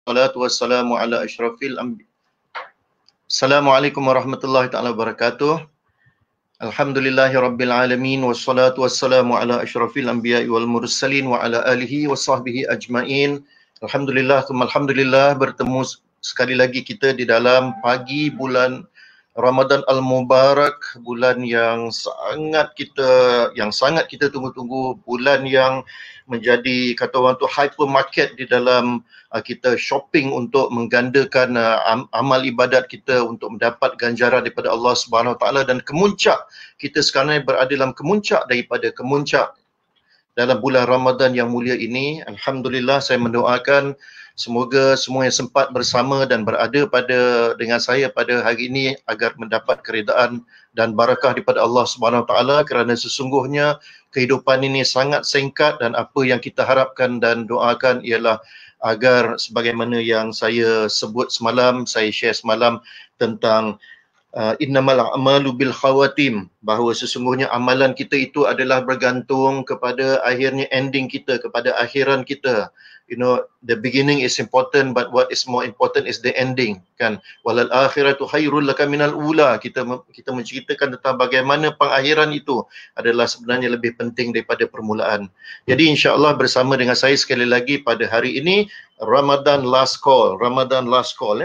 Salatu wassalamu ala asyrafil anbiya. Assalamualaikum warahmatullahi taala wabarakatuh. Alhamdulillahi rabbil alamin wassalatu wassalamu ala asyrafil anbiya wal mursalin wa ala alihi wa sahbihi ajmain. Alhamdulillah, alhamdulillah bertemu sekali lagi kita di dalam pagi bulan Ramadan Al-Mubarak, bulan yang sangat kita tunggu-tunggu, bulan yang menjadi kata orang tu hypermarket di dalam kita shopping untuk menggandakan amal ibadat kita untuk mendapat ganjaran daripada Allah Subhanahu Wa Taala, dan kemuncak kita sekarang berada dalam kemuncak daripada kemuncak dalam bulan Ramadan yang mulia ini. Alhamdulillah, saya mendoakan semoga semua yang sempat bersama dan berada dengan saya pada hari ini agar mendapat keredaan dan barakah daripada Allah Subhanahu Wa Taala, kerana sesungguhnya kehidupan ini sangat singkat, dan apa yang kita harapkan dan doakan ialah agar sebagaimana yang saya sebut semalam, saya share semalam tentang innamal a'malu bil khawatim, bahawa sesungguhnya amalan kita itu adalah bergantung kepada akhirnya ending kita, kepada akhiran kita. You know, the beginning is important, but what is more important is the ending, kan? Walal akhiratu khairul laka minal ula. Kita menceritakan tentang bagaimana pengakhiran itu adalah sebenarnya lebih penting daripada permulaan. Jadi insya-Allah bersama dengan saya sekali lagi pada hari ini, Ramadan last call, Ramadan last call,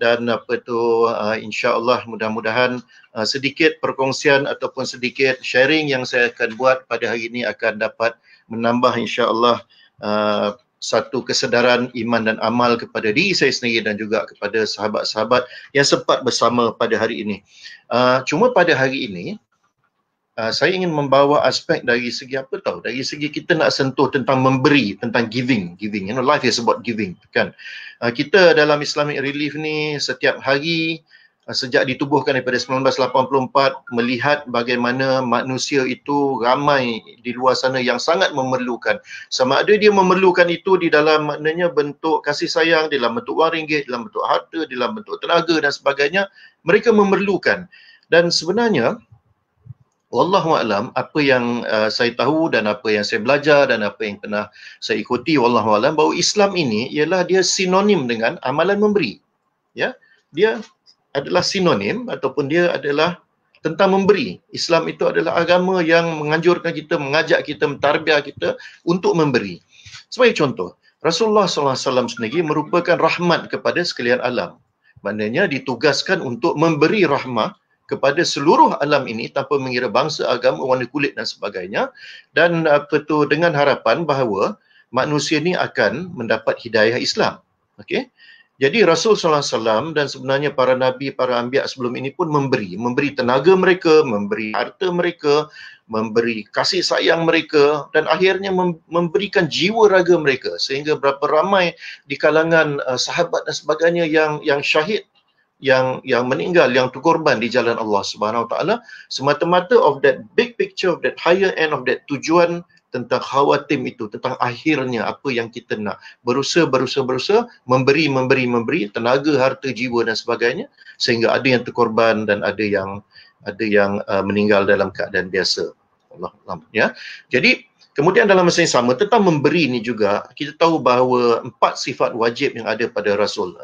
dan insya-Allah mudah-mudahan sedikit perkongsian ataupun sedikit sharing yang saya akan buat pada hari ini akan dapat menambah insya-Allah satu kesedaran iman dan amal kepada diri saya sendiri dan juga kepada sahabat-sahabat yang sempat bersama pada hari ini. Cuma pada hari ini saya ingin membawa aspek dari segi apa tahu, dari segi kita nak sentuh tentang memberi, tentang giving. You know, life is about giving, kan? Kita dalam Islamic Relief ni setiap hari sejak ditubuhkan daripada 1984 melihat bagaimana manusia itu ramai di luar sana yang sangat memerlukan. Sama ada dia memerlukan itu di dalam maknanya bentuk kasih sayang, dalam bentuk wang ringgit, dalam bentuk harta, dalam bentuk tenaga dan sebagainya, mereka memerlukan. Dan sebenarnya wallahualam, apa yang saya tahu dan apa yang saya belajar dan apa yang pernah saya ikuti, wallahualam, bahawa Islam ini ialah dia sinonim dengan amalan memberi. Ya, dia adalah sinonim ataupun dia adalah tentang memberi. Islam itu adalah agama yang menganjurkan kita, mengajak kita, mentarbiah kita untuk memberi. Sebagai contoh, Rasulullah SAW sendiri merupakan rahmat kepada sekalian alam. Maknanya ditugaskan untuk memberi rahmah kepada seluruh alam ini tanpa mengira bangsa, agama, warna kulit dan sebagainya, dan dengan harapan bahawa manusia ini akan mendapat hidayah Islam. Okey. Jadi Rasul SAW dan sebenarnya para nabi, para anbiya sebelum ini pun memberi tenaga mereka, memberi harta mereka, memberi kasih sayang mereka, dan akhirnya memberikan jiwa raga mereka, sehingga berapa ramai di kalangan sahabat dan sebagainya yang syahid, yang meninggal, yang berkorban di jalan Allah Subhanahu Wa Taala, semata-mata of that big picture, of that higher end of that tujuan tentang khawatim itu, tentang akhirnya apa yang kita nak, berusaha memberi tenaga, harta, jiwa dan sebagainya, sehingga ada yang terkorban dan ada yang meninggal dalam keadaan biasa. Allah, ya. Jadi kemudian dalam masa yang sama tentang memberi ni juga kita tahu bahawa 4 sifat wajib yang ada pada Rasul.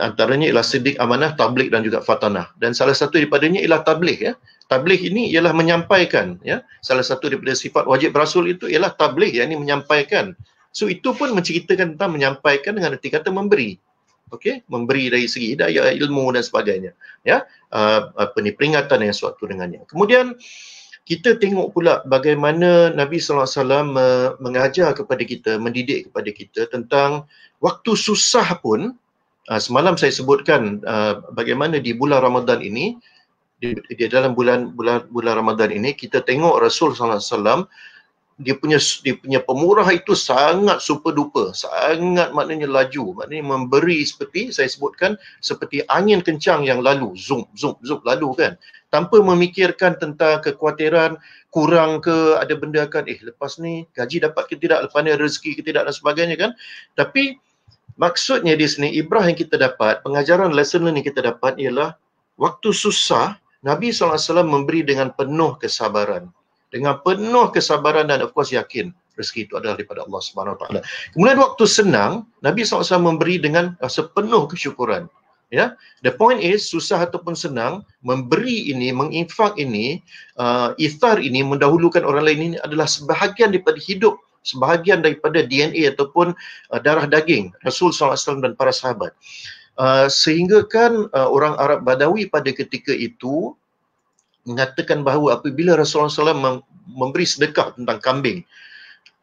Antaranya ialah siddiq, amanah, tabligh dan juga fatanah. Dan salah satu daripadanya ialah tabligh, ya. Tabligh ini ialah menyampaikan, ya. Salah satu daripada sifat wajib Rasul itu ialah tabligh, yang ini menyampaikan. So itu pun menceritakan tentang menyampaikan dengan erti kata memberi. Okey, memberi dari segi hidayah, ilmu dan sebagainya. Ya. Peringatan yang suatu dengannya. Kemudian kita tengok pula bagaimana Nabi SAW mengajar kepada kita, mendidik kepada kita tentang waktu susah pun. Semalam saya sebutkan bagaimana di bulan Ramadan ini, di dalam bulan Ramadan ini kita tengok Rasul SAW, dia punya pemurah itu sangat super duper, sangat maknanya laju, maknanya memberi seperti saya sebutkan, seperti angin kencang yang lalu, zoom lalu, kan, tanpa memikirkan tentang kekhawatiran kurang ke, ada benda kan, lepas ni gaji dapat ke tidak, lepas ni rezeki ke tidak dan sebagainya, kan. Tapi maksudnya di sini ibrah yang kita dapat, pengajaran lesson learning kita dapat ialah waktu susah Nabi SAW memberi dengan penuh kesabaran. Dengan penuh kesabaran dan of course yakin. Rezeki itu adalah daripada Allah Subhanahu Wa Taala. Kemudian waktu senang, Nabi SAW memberi dengan sepenuh kesyukuran. Ya, the point is, susah ataupun senang, memberi ini, menginfak ini, ithar ini, mendahulukan orang lain ini adalah sebahagian daripada hidup, sebahagian daripada DNA ataupun darah daging Rasul SAW dan para sahabat. Sehingga kan orang Arab Badawi pada ketika itu mengatakan bahawa apabila Rasulullah SAW memberi sedekah tentang kambing,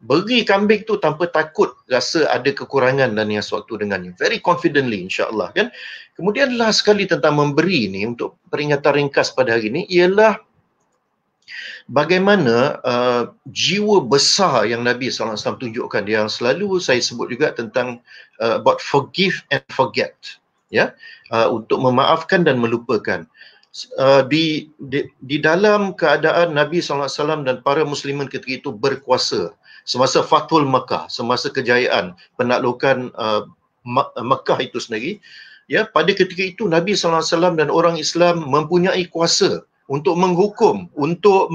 beri kambing tu tanpa takut rasa ada kekurangan dan yang sewaktu dengannya. Very confidently, insyaAllah kan. Kemudian last sekali tentang memberi ni, untuk peringatan ringkas pada hari ini, ialah bagaimana jiwa besar yang Nabi SAW tunjukkan, yang selalu saya sebut juga tentang about forgive and forget, ya, untuk memaafkan dan melupakan. Di dalam keadaan Nabi SAW dan para muslimin ketika itu berkuasa, semasa Fathul Makkah, semasa kejayaan penaklukan Makkah itu sendiri, ya, pada ketika itu Nabi SAW dan orang Islam mempunyai kuasa untuk menghukum, untuk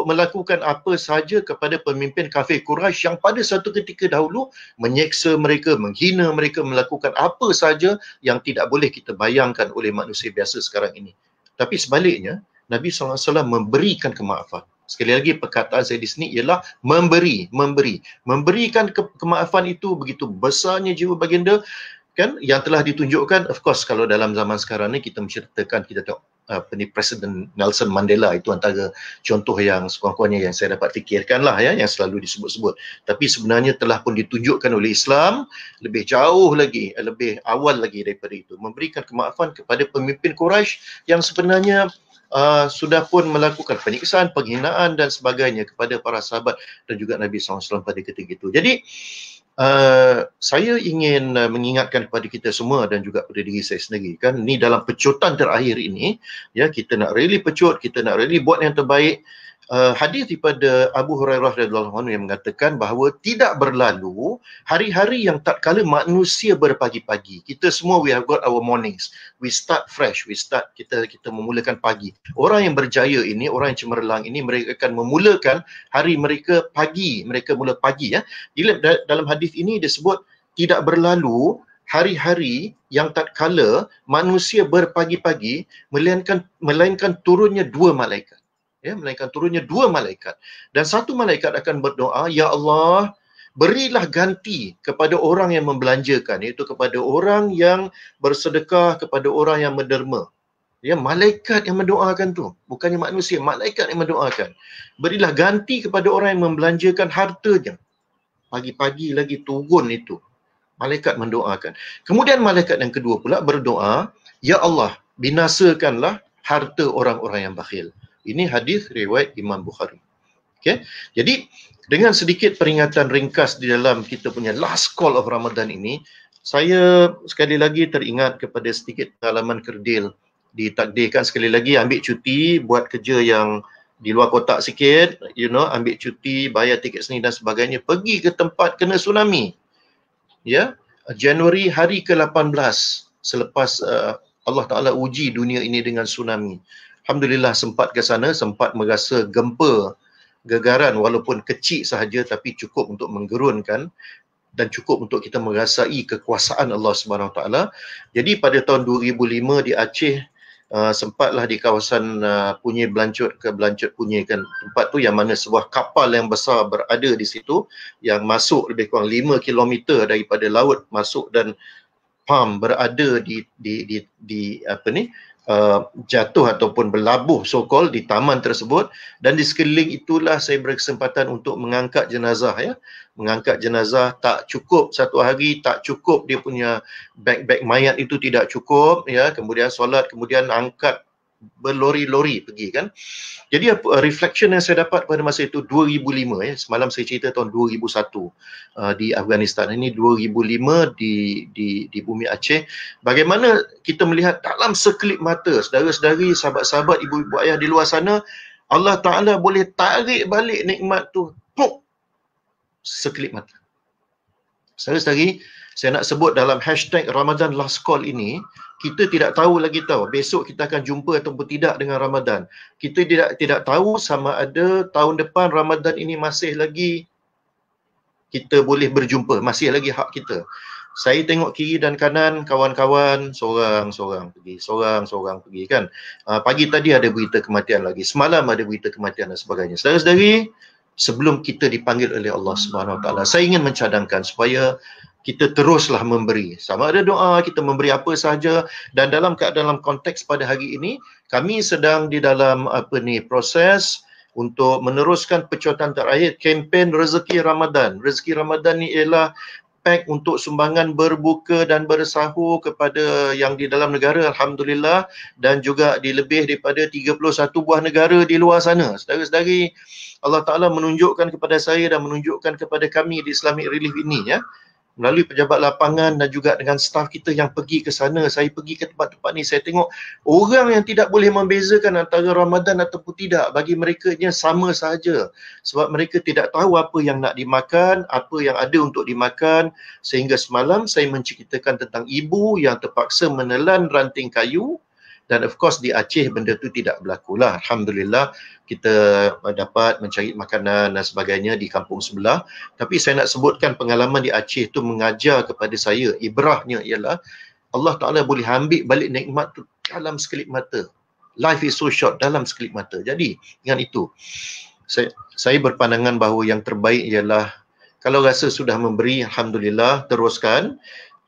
melakukan apa sahaja kepada pemimpin kafir Quraisy yang pada satu ketika dahulu menyeksa mereka, menghina mereka, melakukan apa sahaja yang tidak boleh kita bayangkan oleh manusia biasa sekarang ini. Tapi sebaliknya, Nabi SAW memberikan kemaafan. Sekali lagi, perkataan saya di sini ialah memberikan kemaafan itu begitu besarnya jiwa baginda, kan, yang telah ditunjukkan. Of course, kalau dalam zaman sekarang ni kita menceritakan, kita tengok Presiden Nelson Mandela itu antara contoh yang sekurang-kurangnya yang saya dapat fikirkan lah, ya, yang selalu disebut-sebut. Tapi sebenarnya telah pun ditunjukkan oleh Islam lebih jauh lagi, lebih awal lagi daripada itu, memberikan kemaafan kepada pemimpin Quraisy yang sebenarnya sudah pun melakukan penyiksaan, penghinaan dan sebagainya kepada para sahabat dan juga Nabi SAW pada ketika itu. Jadi saya ingin mengingatkan kepada kita semua dan juga pada diri saya sendiri, kan, ni dalam pecutan terakhir ini, ya, kita nak really pecut, kita nak really buat yang terbaik. Hadis daripada Abu Hurairah radhiyallahu anhu yang mengatakan bahawa tidak berlalu hari-hari yang tak kala manusia berpagi-pagi. Kita semua, we have got our mornings, we start fresh, kita memulakan pagi. Orang yang berjaya ini, orang yang cemerlang ini, mereka akan memulakan hari mereka pagi, mereka mula pagi, ya. Dalam hadis ini disebut tidak berlalu hari-hari yang tak kala manusia berpagi-pagi melainkan turunnya dua malaikat. Ya, melainkan turunnya dua malaikat. Dan satu malaikat akan berdoa, ya Allah, berilah ganti kepada orang yang membelanjakan, iaitu kepada orang yang bersedekah, kepada orang yang menderma. Ya, malaikat yang mendoakan tu, bukannya manusia, malaikat yang mendoakan. Berilah ganti kepada orang yang membelanjakan hartanya. Pagi-pagi lagi turun itu, malaikat mendoakan. Kemudian malaikat yang kedua pula berdoa, ya Allah, binasakanlah harta orang-orang yang bakhil. Ini hadis riwayat Imam Bukhari. Okay? Jadi dengan sedikit peringatan ringkas di dalam kita punya last call of Ramadan ini, saya sekali lagi teringat kepada sedikit pengalaman kerdil. Ditakdirkan sekali lagi ambil cuti, buat kerja yang di luar kotak sikit, ambil cuti, bayar tiket sendiri dan sebagainya, pergi ke tempat kena tsunami. Ya, Januari hari ke-18 selepas Allah Ta'ala uji dunia ini dengan tsunami. Alhamdulillah sempat ke sana, sempat merasa gempa, gegaran walaupun kecil sahaja, tapi cukup untuk menggerunkan dan cukup untuk kita merasai kekuasaan Allah Subhanahu Wa Taala. Jadi pada tahun 2005 di Aceh, sempatlah di kawasan Punya Belancut ke Belancut Punya, kan, tempat tu yang mana sebuah kapal yang besar berada di situ, yang masuk lebih kurang 5 km daripada laut masuk, dan berada di apa ni, jatuh ataupun berlabuh so-called di taman tersebut. Dan di sekeliling itulah saya berkesempatan untuk mengangkat jenazah, ya. Mengangkat jenazah tak cukup satu hari, tak cukup dia punya beg-beg mayat itu tidak cukup, ya. Kemudian solat, kemudian angkat berlori-lori pergi, kan. Jadi reflection yang saya dapat pada masa itu 2005, ya. Semalam saya cerita tahun 2001 di Afghanistan. Ini 2005 di bumi Aceh. Bagaimana kita melihat dalam sekelip mata, saudara-saudari, sahabat-sahabat, ibu-ibu ayah di luar sana, Allah Ta'ala boleh tarik balik nikmat tu, sekelip mata. Saudara-saudari, saya nak sebut dalam hashtag Ramadan Last Call ini, kita tidak tahu lagi besok kita akan jumpa ataupun tidak dengan Ramadan. Kita tidak tahu sama ada tahun depan Ramadan ini masih lagi kita boleh berjumpa, masih lagi hak kita. Saya tengok kiri dan kanan, kawan-kawan seorang-seorang pergi kan. Pagi tadi ada berita kematian lagi, semalam ada berita kematian dan sebagainya. Saudara-saudari, sebelum kita dipanggil oleh Allah Subhanahu Wa Taala, saya ingin mencadangkan supaya kita teruslah memberi. Sama ada doa, kita memberi apa sahaja. Dan dalam konteks pada hari ini, kami sedang di dalam proses untuk meneruskan pecotan terakhir kempen Rezeki Ramadan. Rezeki Ramadan ni ialah pack untuk sumbangan berbuka dan bersahur kepada yang di dalam negara, Alhamdulillah, dan juga di lebih daripada 31 buah negara di luar sana. Saudara-saudari, Allah Ta'ala menunjukkan kepada saya dan menunjukkan kepada kami di Islamic Relief ini, ya, melalui pejabat lapangan dan juga dengan staf kita yang pergi ke sana. Saya pergi ke tempat-tempat ni, saya tengok orang yang tidak boleh membezakan antara Ramadan ataupun tidak. Bagi mereka nya sama sahaja, sebab mereka tidak tahu apa yang nak dimakan, apa yang ada untuk dimakan. Sehingga semalam saya menceritakan tentang ibu yang terpaksa menelan ranting kayu. Dan of course di Aceh benda tu tidak berlaku lah. Alhamdulillah kita dapat mencari makanan dan sebagainya di kampung sebelah. Tapi saya nak sebutkan pengalaman di Aceh tu mengajar kepada saya, ibrahnya ialah Allah Ta'ala boleh ambil balik nikmat tu dalam sekelip mata. Life is so short, dalam sekelip mata. Jadi dengan itu saya berpandangan bahawa yang terbaik ialah kalau rasa sudah memberi, Alhamdulillah, teruskan.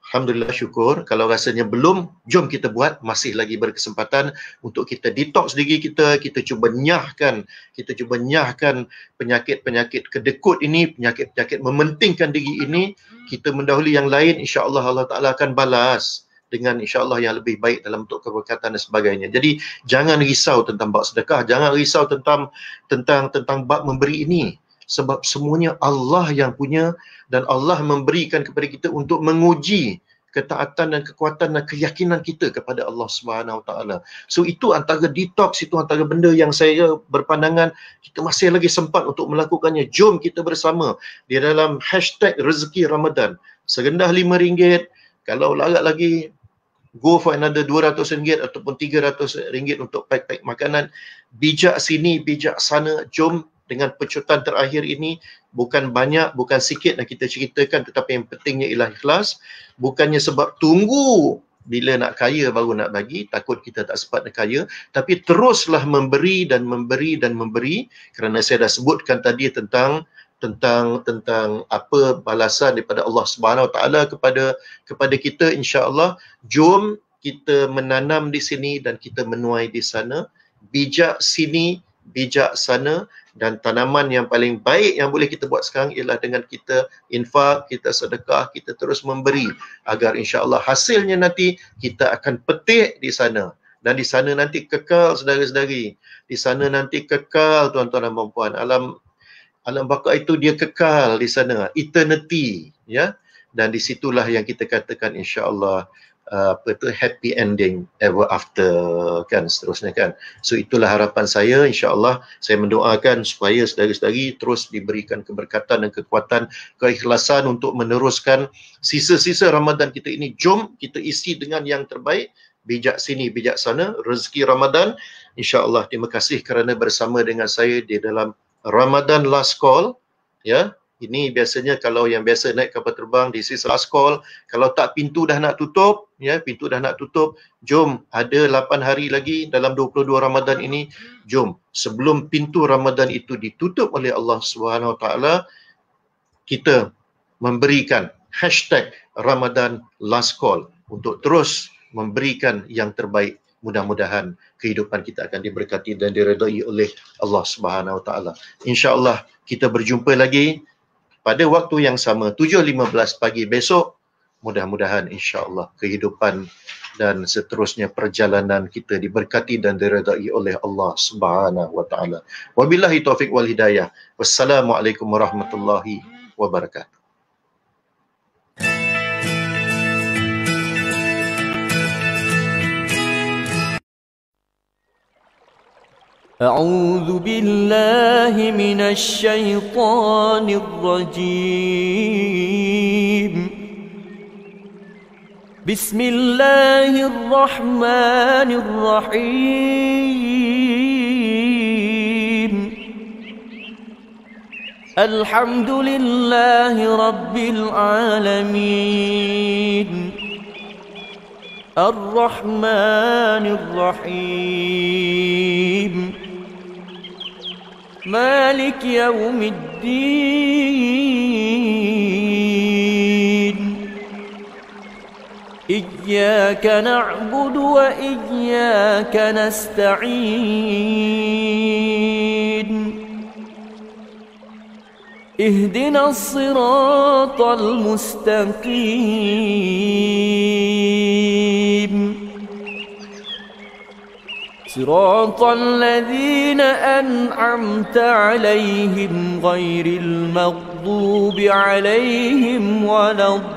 Alhamdulillah, syukur. Kalau rasanya belum, jom kita buat. Masih lagi berkesempatan untuk kita detox diri kita. Kita cuba nyahkan penyakit-penyakit kedekut ini, penyakit-penyakit mementingkan diri ini. Kita mendahului yang lain, insya-Allah Allah Ta'ala akan balas dengan insya-Allah yang lebih baik dalam bentuk keberkatan dan sebagainya. Jadi jangan risau tentang bab sedekah, jangan risau tentang bab memberi ini. Sebab semuanya Allah yang punya, dan Allah memberikan kepada kita untuk menguji ketaatan dan kekuatan dan keyakinan kita kepada Allah Subhanahu Wa Taala. So itu antara detox, itu antara benda yang saya berpandangan kita masih lagi sempat untuk melakukannya. Jom kita bersama di dalam hashtag Rezeki Ramadan. Serendah RM5, kalau larat lagi go for another RM200 ataupun RM300 untuk pack-pack makanan. Bijak sini, bijak sana. Jom dengan pecutan terakhir ini, bukan banyak, bukan sikit nak kita ceritakan, tetapi yang pentingnya ialah ikhlas. Bukannya sebab tunggu bila nak kaya baru nak bagi, takut kita tak sempat nak kaya, tapi teruslah memberi dan memberi dan memberi, kerana saya dah sebutkan tadi tentang apa balasan daripada Allah Subhanahu Wa Taala kepada kita. Insya-Allah, jom kita menanam di sini dan kita menuai di sana. Bijak sini, bijak sana. Dan tanaman yang paling baik yang boleh kita buat sekarang ialah dengan kita infak, kita sedekah, kita terus memberi, agar insya-Allah hasilnya nanti kita akan petik di sana. Dan di sana nanti kekal, saudara-saudari. Di sana nanti kekal, tuan-tuan dan puan-puan. Alam baka itu dia kekal di sana, eternity, ya. Dan disitulah yang kita katakan insya-Allah happy ending ever after, kan, seterusnya kan. So itulah harapan saya. InsyaAllah saya mendoakan supaya saudara-saudari terus diberikan keberkatan dan kekuatan, keikhlasan untuk meneruskan sisa-sisa Ramadan kita ini. Jom kita isi dengan yang terbaik. Bijak sini, bijak sana. Rezeki Ramadan. InsyaAllah, terima kasih kerana bersama dengan saya di dalam Ramadan Last Call, ya. Ini biasanya kalau yang biasa naik kapal terbang, this is last call. Kalau tak, pintu dah nak tutup, ya, pintu dah nak tutup. Jom, ada 8 hari lagi dalam 22 Ramadan ini. Jom, sebelum pintu Ramadan itu ditutup oleh Allah Subhanahu Wa Taala, kita memberikan hashtag Ramadan Last Call untuk terus memberikan yang terbaik. Mudah-mudahan kehidupan kita akan diberkati dan diredai oleh Allah Subhanahu Wa Taala. InsyaAllah kita berjumpa lagi pada waktu yang sama, 7.15 pagi besok. Mudah-mudahan insya-Allah kehidupan dan seterusnya perjalanan kita diberkati dan diredai oleh Allah Subhanahu Wa Taala. Wabillahi taufik wal hidayah. Wassalamualaikum warahmatullahi wabarakatuh. أعوذ بالله من الشيطان الرجيم. بسم الله الرحمن الرحيم. الحمد لله رب العالمين الرحمن الرحيم مالك يوم الدين إياك نعبد وإياك نستعين اهدنا الصراط المستقيم صراط الذين أنعمت عليهم غير المغضوب عليهم ولا الضالين